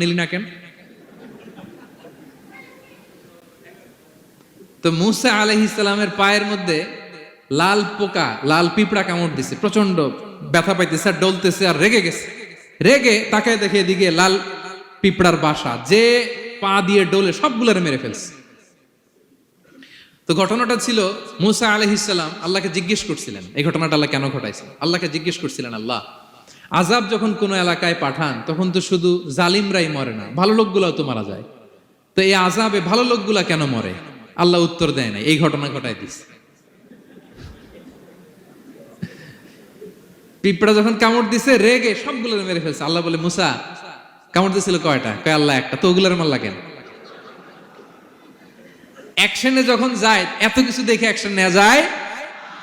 নিলি না কেন? তো মূসা আলাইহিস সালামের পায়ের মধ্যে লাল পোকা, লাল পিঁপড়া কামড় দিছে, প্রচন্ড ব্যথা পাইতেছে আর ডলতেছে আর রেগে গেছে। রেগে তাকায় দেখে এদিকে লাল পিঁপড়ার বাসা, যে পা দিয়ে ডলে সবগুলোরে মেরে ফেলছে। তো ঘটনাটা ছিল মূসা আলাইহিস সালাম আল্লাহকে জিজ্ঞেস করছিলেন, এই ঘটনাটা আল্লাহ কেন ঘটাইছেন, আল্লাহকে জিজ্ঞেস করছিলেন, আল্লাহ আযাব যখন কোনো এলাকায় পাঠান তখন তো শুধু জালিমরাই মরে না, ভালো লোকগুলাও তো মারা যায়, তো এই আযাবে ভালো লোকগুলা কেন মরে? আল্লাহ উত্তর দেয় না, এই ঘটনা ঘটাই দিছে। পিঁপড়া যখন কামড় দিছে রেগে সবগুলো মেরে ফেলছে। আল্লাহ বলে, মূসা কামড় দিছিল কয়টা? কয় আল্লাহ একটা। তো ওগুলোর মারলা কেন? অ্যাকশনে যখন যায় এত কিছু দেখে অ্যাকশন নেওয়া যায়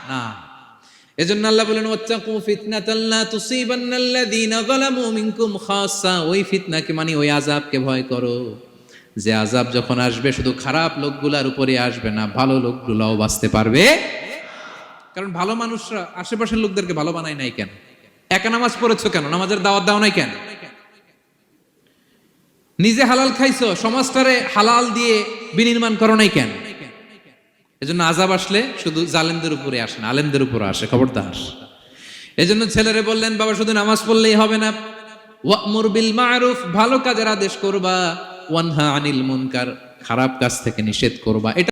না। এজন্য আল্লাহ বলেন, ওয়াত্তাকু ফিতনাতাল লা তুসিবান্নাল্লাযীনা যালামু মিনকুম খাসসা। ওই ফিতনাকে মানে ওই আযাবকে ভয় করো, যে আযাব যখন আসবে শুধু খারাপ লোকগুলার উপরে আসবে না, ভালো লোকগুলাও বাঁচতে পারবে। কারণ ভালো মানুষরা আশেপাশের লোকদেরকে ভালো বানায় নাই কেন? একা নামাজ পড়েছো কেন? নামাজের দাওয়াত দাও নাই কেন? নিজে হালাল খাইছো, সমাজটারে হালাল দিয়ে বিনির্মাণ করো নাই কেন? এজন্য আযাব আসলে শুধু জালেমদের উপরে আসে না, আলেমদের উপরে আসে, খবরদার। এজন্য ছেলেরে বললেন, বাবা শুধু নামাজ পড়লেই হবে না, ওয়া'মুর বিল মা'রুফ, ভালো কাজের আদেশ করবা, ওয়ানহা আনিল মুনকার, খারাপ কাজ থেকে নিষেধ করবা। এটা